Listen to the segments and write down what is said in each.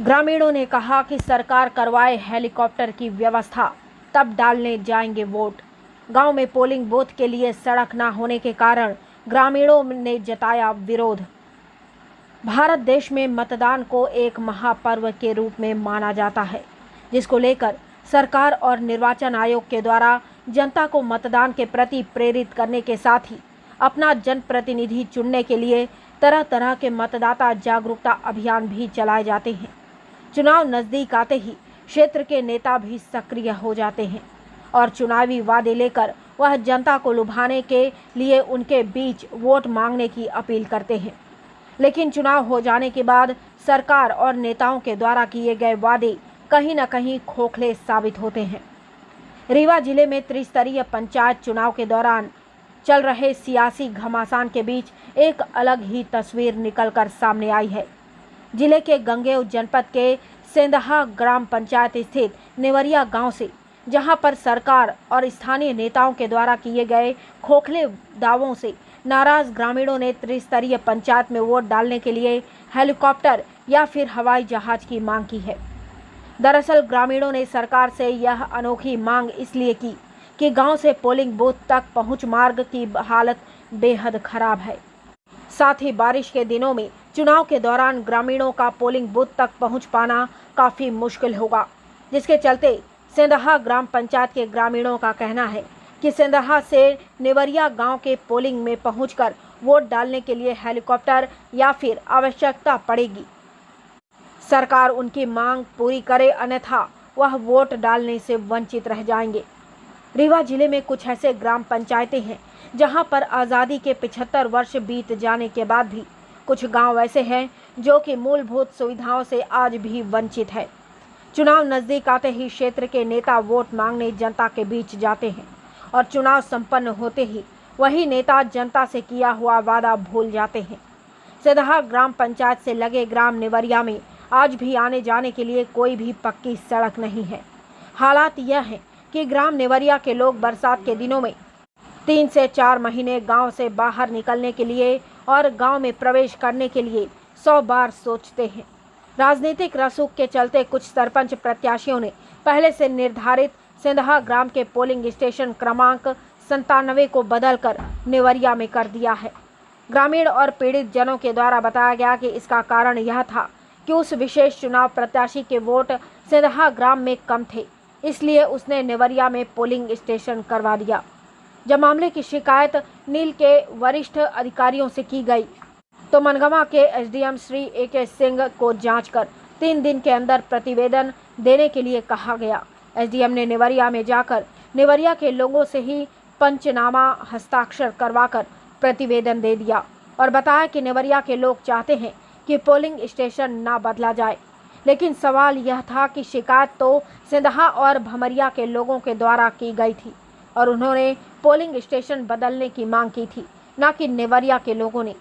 ग्रामीणों ने कहा कि सरकार करवाए हेलीकॉप्टर की व्यवस्था, तब डालने जाएंगे वोट। गांव में पोलिंग बूथ के लिए सड़क न होने के कारण ग्रामीणों ने जताया विरोध। भारत देश में मतदान को एक महापर्व के रूप में माना जाता है, जिसको लेकर सरकार और निर्वाचन आयोग के द्वारा जनता को मतदान के प्रति प्रेरित करने के साथ ही अपना जनप्रतिनिधि चुनने के लिए तरह तरह के मतदाता जागरूकता अभियान भी चलाए जाते हैं। चुनाव नजदीक आते ही क्षेत्र के नेता भी सक्रिय हो जाते हैं और चुनावी वादे लेकर वह जनता को लुभाने के लिए उनके बीच वोट मांगने की अपील करते हैं। लेकिन चुनाव हो जाने के बाद सरकार और नेताओं के द्वारा किए गए वादे कहीं न कहीं खोखले साबित होते हैं। रीवा जिले में त्रिस्तरीय पंचायत चुनाव के दौरान चल रहे सियासी घमासान के बीच एक अलग ही तस्वीर निकलकर सामने आई है। जिले के गंगेव जनपद के सेंदहा ग्राम पंचायत स्थित नेवरिया गांव से, जहां पर सरकार और स्थानीय नेताओं के द्वारा किए गए खोखले दावों से नाराज ग्रामीणों ने त्रिस्तरीय पंचायत में वोट डालने के लिए हेलीकॉप्टर या फिर हवाई जहाज की मांग की है। दरअसल ग्रामीणों ने सरकार से यह अनोखी मांग इसलिए की कि गांव से पोलिंग बूथ तक पहुंच मार्ग की हालत बेहद खराब है। साथ ही बारिश के दिनों में चुनाव के दौरान ग्रामीणों का पोलिंग बूथ तक पहुंच पाना काफ़ी मुश्किल होगा, जिसके चलते सेंदहा ग्राम पंचायत के ग्रामीणों का कहना है कि सेंदहा से नेवरिया गांव के पोलिंग में पहुंचकर वोट डालने के लिए हेलीकॉप्टर या फिर आवश्यकता पड़ेगी। सरकार उनकी मांग पूरी करे, अन्यथा वह वोट डालने से वंचित रह जाएंगे। रीवा जिले में कुछ ऐसे ग्राम पंचायतें हैं जहां पर आज़ादी के 75 वर्ष बीत जाने के बाद भी कुछ गांव ऐसे हैं जो कि मूलभूत सुविधाओं से आज भी वंचित है। चुनाव नज़दीक आते ही क्षेत्र के नेता वोट मांगने जनता के बीच जाते हैं और चुनाव संपन्न होते ही वही नेता जनता से किया हुआ वादा भूल जाते हैं। सेंदहा ग्राम पंचायत से लगे ग्राम नेवरिया में आज भी आने जाने के लिए कोई भी पक्की सड़क नहीं है। हालात यह है कि ग्राम नेवरिया के लोग बरसात के दिनों में 3 से 4 महीने गांव से बाहर निकलने के लिए और गांव में प्रवेश करने के लिए 100 बार सोचते हैं। राजनीतिक रसूख के चलते कुछ सरपंच प्रत्याशियों ने पहले से निर्धारित सेंदहा ग्राम के पोलिंग स्टेशन क्रमांक 97 को बदलकर नेवरिया में कर दिया है। ग्रामीण और पीड़ित जनों के द्वारा बताया गया कि इसका कारण यह था कि उस विशेष चुनाव प्रत्याशी के वोट सेंदहा ग्राम में कम थे, इसलिए उसने नेवरिया में पोलिंग स्टेशन करवा दिया। जब मामले की शिकायत नील के वरिष्ठ अधिकारियों से की गई तो मनगवा के एसडीएम श्री AK सिंह को जांच कर 3 दिन के अंदर प्रतिवेदन देने के लिए कहा गया। एसडीएम ने नेवरिया में जाकर नेवरिया के लोगों से ही पंचनामा हस्ताक्षर करवाकर प्रतिवेदन दे दिया और बताया कि नेवरिया के लोग चाहते हैं कि पोलिंग स्टेशन ना बदला जाए। लेकिन सवाल यह था कि शिकायत तो सेंदहा और भमरिया के लोगों के द्वारा की गई थी और उन्होंने पोलिंग स्टेशन बदलने की मांग की थी, न कि नेवरिया के लोगों ने।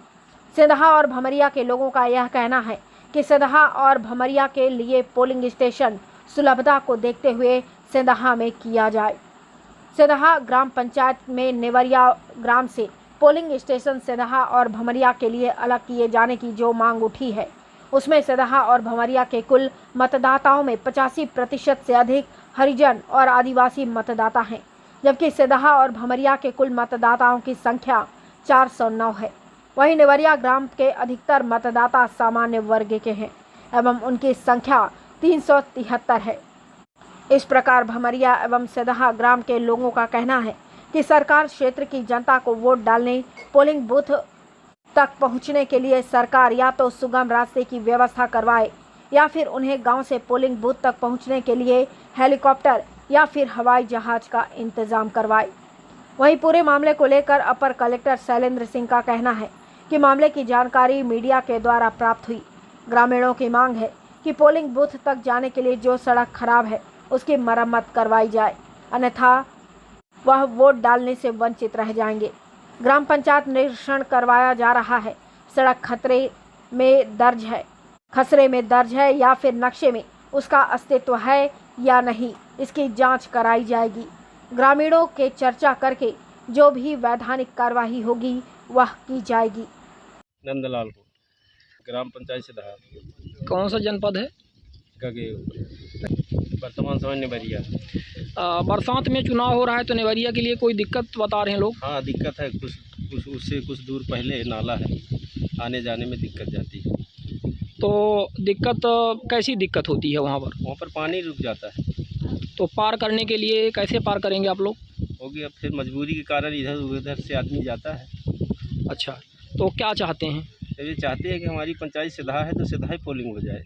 सेंदहा और भमरिया के लोगों का यह कहना है कि सेंदहा और भमरिया के लिए पोलिंग स्टेशन सुलभता को देखते हुए सेंदहा में किया जाए। सेंदहा ग्राम पंचायत में नेवरिया ग्राम से पोलिंग स्टेशन सेंदहा और भमरिया के लिए अलग किए जाने की जो मांग उठी है, उसमें सेंदहा और भमरिया के कुल मतदाताओं में 85% से अधिक हरिजन और आदिवासी मतदाता हैं, जबकि सेंदहा और भमरिया के कुल मतदाताओं की संख्या 409 है। वहीं नेवरिया ग्राम के अधिकतर मतदाता सामान्य वर्ग के हैं एवं उनकी संख्या 373 है। इस प्रकार भमरिया एवं सेंदहा ग्राम के लोगों का कहना है कि सरकार क्षेत्र की जनता को वोट डालने, पोलिंग बूथ तक पहुंचने के लिए सरकार या तो सुगम रास्ते की व्यवस्था करवाए या फिर उन्हें गांव से पोलिंग बूथ तक पहुंचने के लिए हेलीकॉप्टर या फिर हवाई जहाज का इंतजाम करवाए। वहीं पूरे मामले को लेकर अपर कलेक्टर शैलेंद्र सिंह का कहना है कि मामले की जानकारी मीडिया के द्वारा प्राप्त हुई। ग्रामीणों की मांग है कि पोलिंग बूथ तक जाने के लिए जो सड़क खराब है उसकी मरम्मत करवाई जाए, अन्यथा वह वोट डालने से वंचित रह जाएंगे। ग्राम पंचायत निरीक्षण करवाया जा रहा है। सड़क खसरे में दर्ज है या फिर नक्शे में उसका अस्तित्व है या नहीं, इसकी जांच कराई जाएगी। ग्रामीणों के चर्चा करके जो भी वैधानिक कार्यवाही होगी वह की जाएगी। नंदलाल ग्राम पंचायत से कौन सा जनपद है? का के वर्तमान समय नेवरिया। बरसात में चुनाव हो रहा है तो नेवरिया के लिए कोई दिक्कत बता रहे हैं लोग? हाँ, दिक्कत है, कुछ उससे कुछ दूर पहले नाला है, आने जाने में दिक्कत जाती है। तो दिक्कत कैसी दिक्कत होती है वहाँ पर? वहाँ पर पानी रुक जाता है। तो पार करने के लिए कैसे पार करेंगे आप लोग? होगी अब फिर मजबूरी के कारण इधर उधर से आदमी जाता है। अच्छा, तो क्या चाहते हैं? तो ये चाहते हैं कि हमारी पंचायत सीधा है तो सीधा ही पोलिंग हो जाए।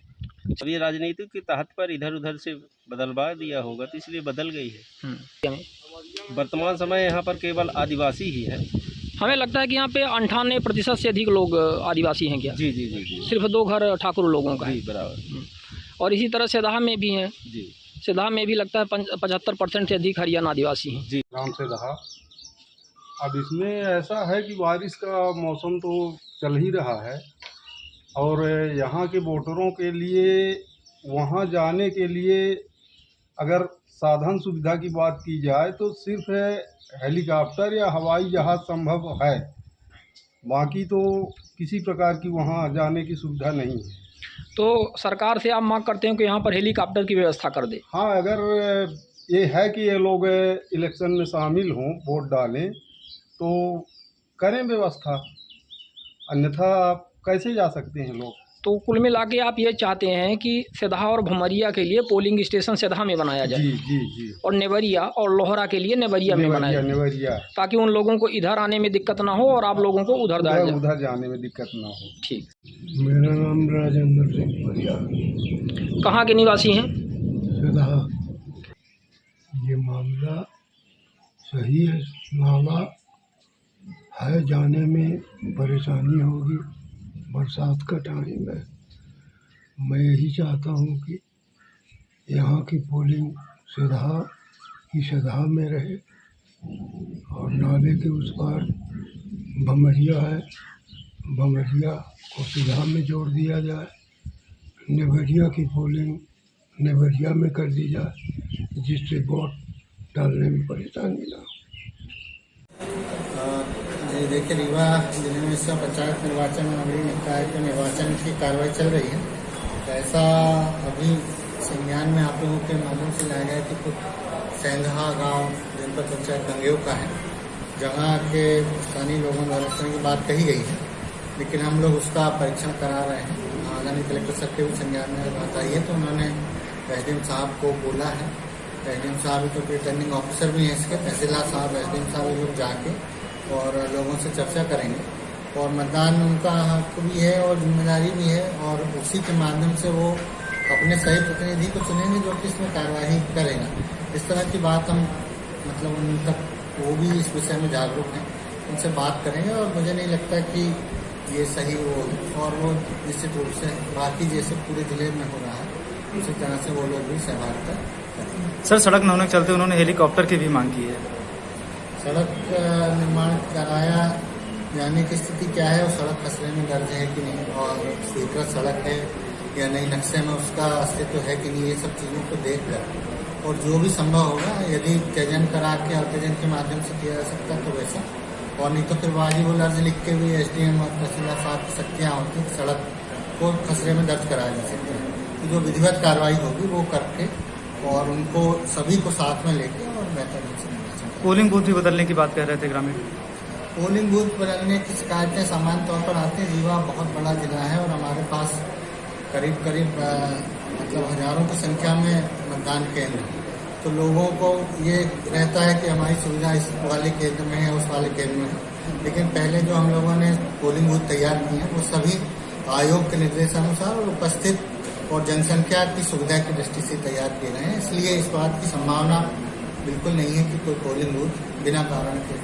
अब ये राजनीति के तहत पर इधर उधर से बदलवा दिया होगा तो इसलिए बदल गई है। वर्तमान समय यहाँ पर केवल आदिवासी ही है। हमें लगता है कि यहाँ पे 98% से अधिक लोग आदिवासी हैं क्या? जी जी जी जी। सिर्फ 2 घर ठाकुर लोगों का है। जी बराबर। और इसी तरह सेधा में भी हैं। जी, सेधा में भी लगता है 75% से अधिक हरियाणा आदिवासी हैं। जी नाम से रहा। अब इसमें ऐसा है कि बारिश का मौसम तो चल ही रहा है और यहाँ के वोटरों के लिए वहाँ जाने के लिए अगर साधन सुविधा की बात की जाए तो सिर्फ हेलीकॉप्टर या हवाई जहाज़ संभव है, बाकी तो किसी प्रकार की वहाँ जाने की सुविधा नहीं है। तो सरकार से आप मांग करते हैं कि यहाँ पर हेलीकॉप्टर की व्यवस्था कर दे? हाँ, अगर ये है कि ये लोग इलेक्शन में शामिल हों, वोट डालें तो करें व्यवस्था, अन्यथा कैसे जा सकते हैं लोग। तो कुल मिला के आप ये चाहते हैं कि सेधा और भमरिया के लिए पोलिंग स्टेशन सेधा में बनाया जाए? जी जी जी। और नेवरिया और लोहरा के लिए नेवरिया में बनाया जाए, नेवरिया, ताकि ताकि उन लोगों को इधर आने में दिक्कत ना हो और आप लोगों को उधर जाने में दिक्कत ना हो। ठीक। मेरा नाम राजेंद्र सिंह परियार। कहाँ के निवासी हैं? ये मामला सही है, नाला है, जाने में परेशानी होगी बरसात का टाइम है। मैं यही चाहता हूँ कि यहाँ की पोलिंग सीधा में रहे और नाले के उस पार भमरिया है, भमरिया को सीधा में जोड़ दिया जाए, नेवरिया की पोलिंग नेवरिया में कर दी जाए जिससे वोट डालने में परेशानी ना हो। जी देखिए, रीवा जिले में इस पंचायत निर्वाचन में नगरीय निकाय के निर्वाचन की कार्रवाई चल रही है। तो ऐसा अभी संज्ञान में आप लोगों के माध्यम से लाया गया कि कुछ सेंधा गांव जनपद पंचायत गंगेव का है, जहां के स्थानीय लोगों द्वारा इस तरह की बात कही गई है, लेकिन हम लोग उसका परीक्षण करा रहे हैं। आगामी कलेक्टर साहब के भी संज्ञान में बात आई है तो उन्होंने एसडीएम साहब को बोला है। एसडीएम साहब तो रिटर्निंग ऑफिसर भी हैं इसके, तहसीलदार साहब, एसडीएम साहब, ये लोग जाके और लोगों से चर्चा करेंगे और मतदान उनका हक भी है और जिम्मेदारी भी है और उसी के माध्यम से वो अपने सही प्रतिनिधि को चुनेंगे जो कि इसमें कार्यवाही करेगा। इस तरह की बात हम मतलब उन तक वो भी इस विषय में जागरूक हैं, उनसे बात करेंगे और मुझे नहीं लगता कि ये सही हो और वो निश्चित रूप से बाकी जैसे पूरे जिले में हो रहा है उसी तरह से वो लोग भी सहभागिता करेंगे। सर, सड़क न होने के चलते उन्होंने हेलीकॉप्टर की भी मांग की है। सड़क निर्माण कराया जाने की स्थिति क्या है और सड़क खसरे में दर्ज है कि नहीं और स्वीकृत सड़क है या नहीं, नक्शे में उसका अस्तित्व है कि नहीं, ये सब चीज़ों को देखकर और जो भी संभव होगा यदि त्यजन करा के अत्यजन के माध्यम से किया जा सकता तो वैसा, और नहीं तो फिर वाजिब अर्ज लिख के भी एसडीएम और तहसीलदार साहब की शक्तियाँ होती है सड़क को खसरे में दर्ज कराया जा सकता है। तो जो विधिवत कार्रवाई होगी वो करके और उनको सभी को साथ में लेके और बेहतर ढंग से निर्वाचन। पोलिंग बूथ भी बदलने की बात कह रहे थे ग्रामीण। पोलिंग बूथ बदलने की शिकायतें सामान्य तौर पर आती हैं। रीवा बहुत बड़ा जिला है और हमारे पास करीब मतलब हजारों की संख्या में मतदान केंद्र, तो लोगों को ये रहता है कि हमारी सुविधा इस वाले केंद्र में है, उस वाले केंद्र में है, लेकिन पहले जो हम लोगों ने पोलिंग बूथ तैयार किए हैं वो सभी आयोग के निर्देशानुसार और उपस्थित और जनसंख्या की सुविधा की दृष्टि से तैयार किए गए हैं। इसलिए इस बात की संभावना बिल्कुल नहीं है कि कोई पोलिंग बूथ बिना कारण के